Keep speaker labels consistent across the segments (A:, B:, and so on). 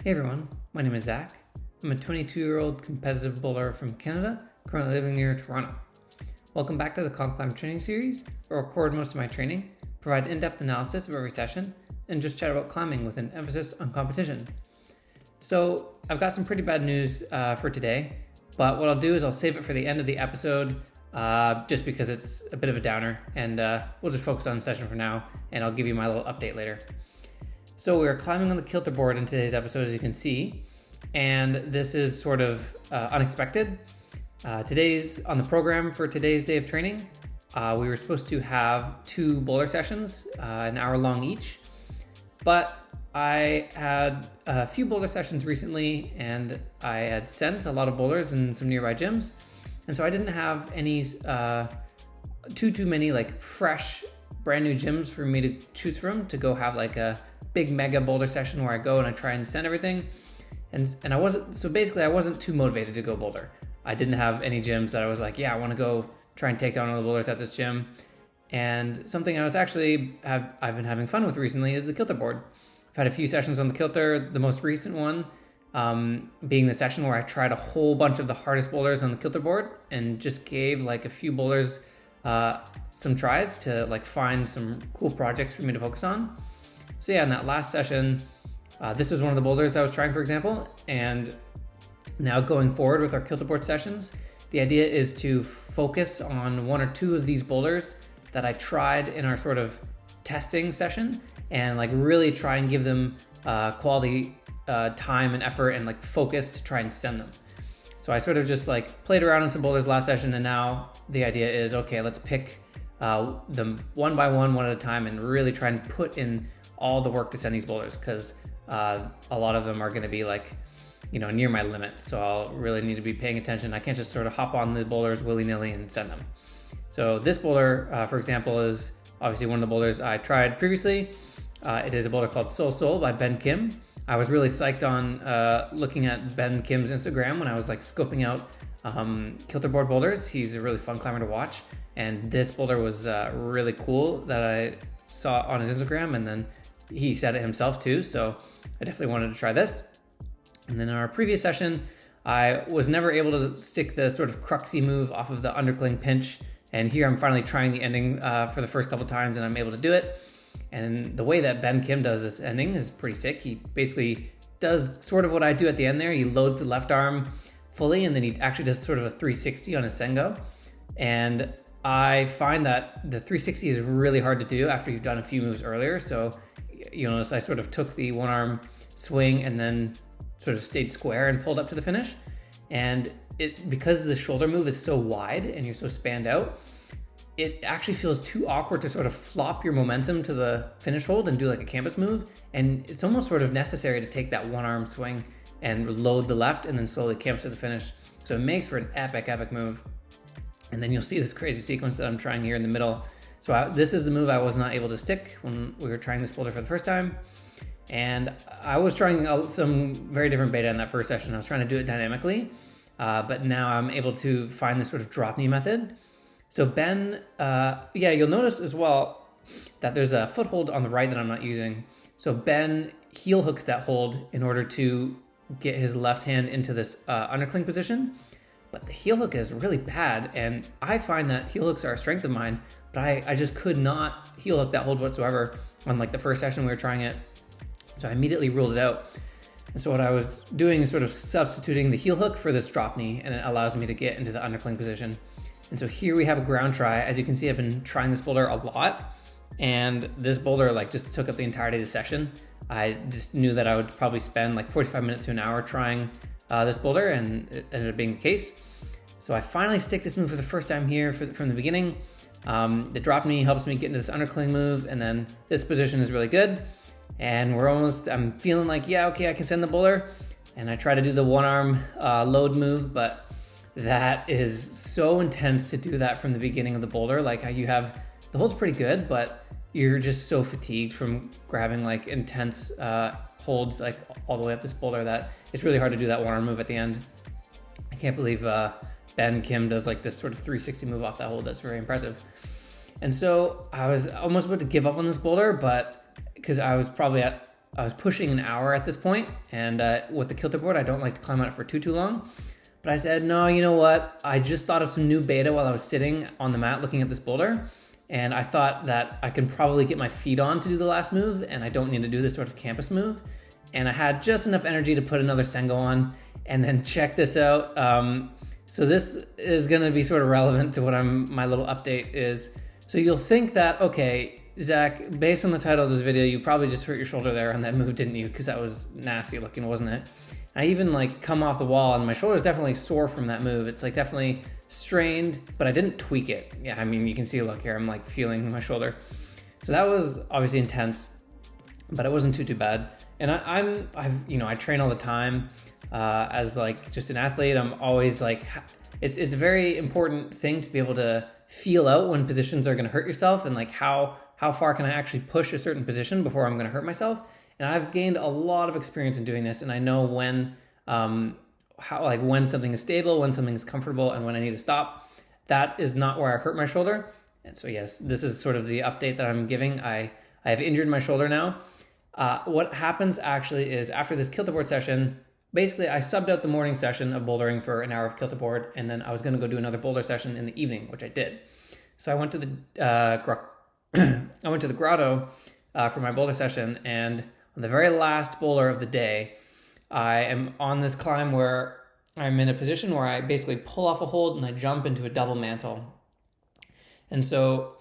A: Hey everyone, my name is Zach. I'm a 22-year-old competitive bowler from Canada, currently living near Toronto. Welcome back to the COMPCLIMB training series, where I record most of my training, provide in-depth analysis of every session, and just chat about climbing with an emphasis on competition. So I've got some pretty bad news for today, but what I'll do is I'll save it for the end of the episode just because it's a bit of a downer, and we'll just focus on the session for now, and I'll give you my little update later. So we're climbing on the Kilter board in today's episode, as you can see, and this is sort of unexpected. Today's on the program for today's day of training. We were supposed to have 2 boulder sessions, an hour long each, but I had a few boulder sessions recently, and I had sent a lot of boulders in some nearby gyms, and so I didn't have any too many like fresh, brand new gyms for me to choose from to go have like a big mega boulder session where I go and I try and send everything. And I wasn't too motivated to go boulder. I didn't have any gyms that I was like, yeah, I want to go try and take down all the boulders at this gym. And something I've been having fun with recently is the Kilter board. I've had a few sessions on the Kilter, the most recent one being the session where I tried a whole bunch of the hardest boulders on the Kilter board and just gave like a few boulders some tries to like find some cool projects for me to focus on. So yeah, in that last session, this was one of the boulders I was trying, for example, and now going forward with our Kilter board sessions, the idea is to focus on 1 or 2 of these boulders that I tried in our sort of testing session and like really try and give them quality time and effort and like focus to try and send them. So I sort of just like played around on some boulders last session, and now the idea is, okay, let's pick them one by one at a time and really try and put in all the work to send these boulders, because a lot of them are going to be like, near my limit. So I'll really need to be paying attention. I can't just sort of hop on the boulders willy-nilly and send them. So this boulder, for example, is obviously one of the boulders I tried previously. It is a boulder called Soul by Ben Kim. I was really psyched on looking at Ben Kim's Instagram when I was like scoping out Kilter board boulders. He's a really fun climber to watch. And this boulder was really cool that I saw on his Instagram, and then he said it himself too, so I definitely wanted to try this. And then in our previous session, I was never able to stick the sort of cruxy move off of the undercling pinch, and here I'm finally trying the ending for the first couple times, and I'm able to do it. And the way that Ben Kim does this ending is pretty sick. He basically does sort of what I do at the end there. He loads the left arm fully, and then he actually does sort of a 360 on his Sengo. And I find that the 360 is really hard to do after you've done a few moves earlier, so you'll notice I sort of took the one arm swing and then sort of stayed square and pulled up to the finish. And because the shoulder move is so wide and you're so spanned out, it actually feels too awkward to sort of flop your momentum to the finish hold and do like a campus move. And it's almost sort of necessary to take that one arm swing and load the left and then slowly campus to the finish. So it makes for an epic move. And then you'll see this crazy sequence that I'm trying here in the middle. So this is the move I was not able to stick when we were trying this boulder for the first time. And I was trying some very different beta in that first session. I was trying to do it dynamically, but now I'm able to find this sort of drop knee method. So Ben, you'll notice as well that there's a foothold on the right that I'm not using. So Ben heel hooks that hold in order to get his left hand into this undercling position. But the heel hook is really bad, and I find that heel hooks are a strength of mine, but I just could not heel hook that hold whatsoever on like the first session we were trying it. So I immediately ruled it out. And so what I was doing is sort of substituting the heel hook for this drop knee, and it allows me to get into the undercling position. And so here we have a ground try. As you can see, I've been trying this boulder a lot, and this boulder like just took up the entirety of the session. I just knew that I would probably spend like 45 minutes to an hour trying this boulder, and it ended up being the case. So I finally stick this move for the first time here from the beginning. The drop knee helps me get into this undercling move, and then this position is really good. And I'm feeling like, yeah, okay, I can send the boulder. And I try to do the one arm load move, but that is so intense to do that from the beginning of the boulder. Like the hold's pretty good, but you're just so fatigued from grabbing like intense holds like all the way up this boulder that it's really hard to do that one arm move at the end. I can't believe Ben Kim does like this sort of 360 move off that hold. That's very impressive. And so I was almost about to give up on this boulder, but because I was probably at I was pushing an hour at this point, and with the Kilter board, I don't like to climb on it for too long. But I said, no, you know what? I just thought of some new beta while I was sitting on the mat looking at this boulder, and I thought that I can probably get my feet on to do the last move, and I don't need to do this sort of campus move. And I had just enough energy to put another Sengo on, and then check this out. So this is going to be sort of relevant to what my little update is. So you'll think that, okay, Zach, based on the title of this video, you probably just hurt your shoulder there on that move, didn't you? Because that was nasty looking, wasn't it? I even like come off the wall, and my shoulder is definitely sore from that move. It's like definitely strained, but I didn't tweak it. Yeah, I mean, you can see, look here, I'm like feeling my shoulder. So that was obviously intense, but it wasn't too bad. And I train all the time as like just an athlete. I'm always like, it's a very important thing to be able to feel out when positions are going to hurt yourself, and like how far can I actually push a certain position before I'm going to hurt myself. And I've gained a lot of experience in doing this, and I know when when something is stable, when something is comfortable, and when I need to stop. That is not where I hurt my shoulder. And so yes, this is sort of the update that I'm giving. I have injured my shoulder now. What happens actually is after this Kilter board session, basically I subbed out the morning session of bouldering for an hour of Kilter board, and then I was going to go do another boulder session in the evening, which I did. So I went to the grotto for my boulder session, and on the very last boulder of the day, I am on this climb where I'm in a position where I basically pull off a hold and I jump into a double mantle. And so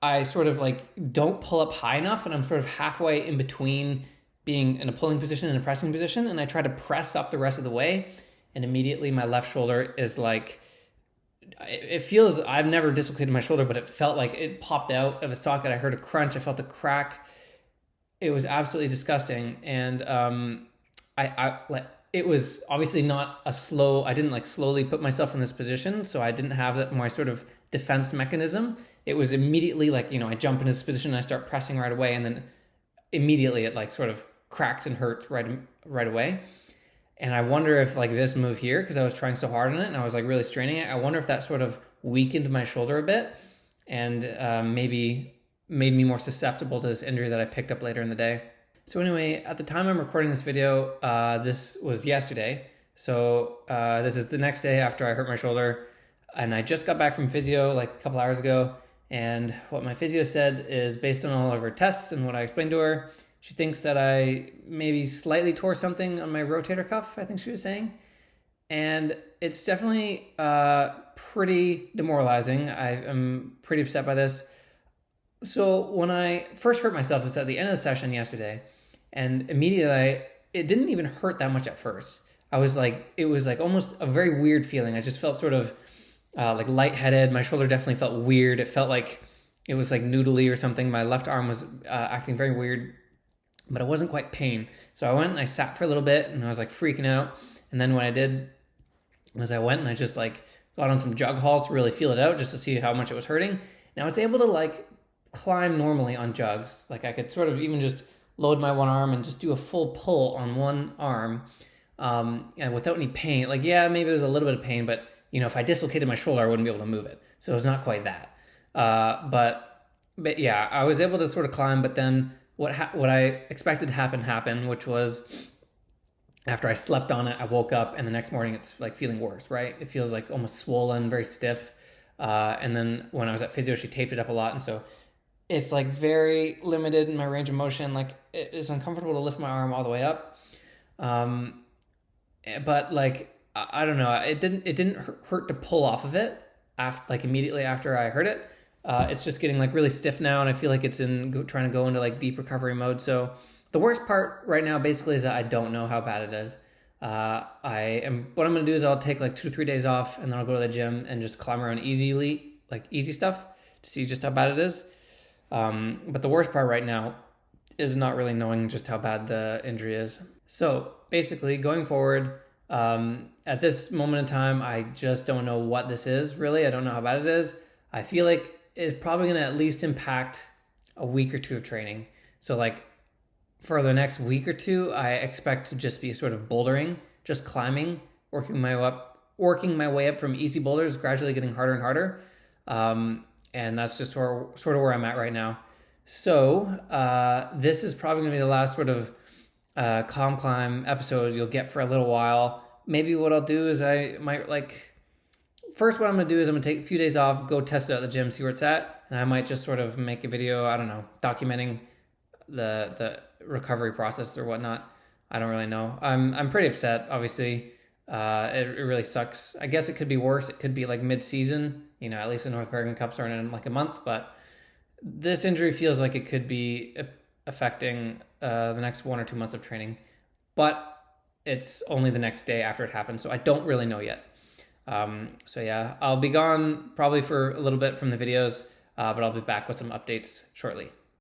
A: I sort of like don't pull up high enough, and I'm sort of halfway in between being in a pulling position and a pressing position, and I try to press up the rest of the way, and immediately my left shoulder is like, it feels, I've never dislocated my shoulder, but it felt like it popped out of a socket. I heard a crunch, I felt a crack. It was absolutely disgusting, and it was obviously not I didn't like slowly put myself in this position, so I didn't have my sort of defense mechanism. It was immediately like, I jump in this position and I start pressing right away, and then immediately it like sort of cracks and hurts right away. And I wonder if like this move here, because I was trying so hard on it and I was like really straining it, I wonder if that sort of weakened my shoulder a bit, and maybe made me more susceptible to this injury that I picked up later in the day. So anyway, at the time I'm recording this video, this was yesterday. So this is the next day after I hurt my shoulder, and I just got back from physio like a couple hours ago. And what my physio said is, based on all of her tests and what I explained to her, she thinks that I maybe slightly tore something on my rotator cuff, I think she was saying. And it's definitely pretty demoralizing. I am pretty upset by this. So when I first hurt myself, it was at the end of the session yesterday, and immediately it didn't even hurt that much at first. It was like almost a very weird feeling. I just felt sort of like lightheaded. My shoulder definitely felt weird. It felt like it was like noodly or something. My left arm was acting very weird, but it wasn't quite pain. So I went and I sat for a little bit, and I was like freaking out. And then what I did was I went and I just like got on some jug halls to really feel it out, just to see how much it was hurting. Now I was able to like climb normally on jugs. Like I could sort of even just load my one arm and just do a full pull on one arm, and without any pain. Like, yeah, maybe there's a little bit of pain, but if I dislocated my shoulder, I wouldn't be able to move it. So it was not quite that. But yeah, I was able to sort of climb. But then what I expected to happen happened, which was after I slept on it, I woke up, and the next morning it's like feeling worse, right? It feels like almost swollen, very stiff. And then when I was at physio, she taped it up a lot, and so it's like very limited in my range of motion. Like it's uncomfortable to lift my arm all the way up. But like, I don't know, it didn't hurt to pull off of it immediately after I hurt it. It's just getting like really stiff now, and I feel like it's trying to go into like deep recovery mode. So the worst part right now basically is that I don't know how bad it is. What I'm going to do is I'll take like 2 to 3 days off, and then I'll go to the gym and just climb around easy stuff to see just how bad it is. But the worst part right now is not really knowing just how bad the injury is. So basically going forward, at this moment in time, I just don't know what this is really. I don't know how bad it is. I feel like it's probably going to at least impact a week or two of training. So like for the next week or two, I expect to just be sort of bouldering, just climbing, working my way up from easy boulders, gradually getting harder and harder. And that's just sort of where I'm at right now. So this is probably going to be the last sort of COMPCLIMB episode you'll get for a little while. Maybe what I'll do is I might first what I'm going to do is I'm going to take a few days off, go test it at the gym, see where it's at. And I might just sort of make a video, I don't know, documenting the recovery process or whatnot. I don't really know. I'm pretty upset, obviously. It really sucks. I guess it could be worse. It could be like mid-season. At least the North American Cups aren't in like a month, but this injury feels like it could be affecting the next 1 or 2 months of training. But it's only the next day after it happens, so I don't really know yet. So yeah, I'll be gone probably for a little bit from the videos, but I'll be back with some updates shortly.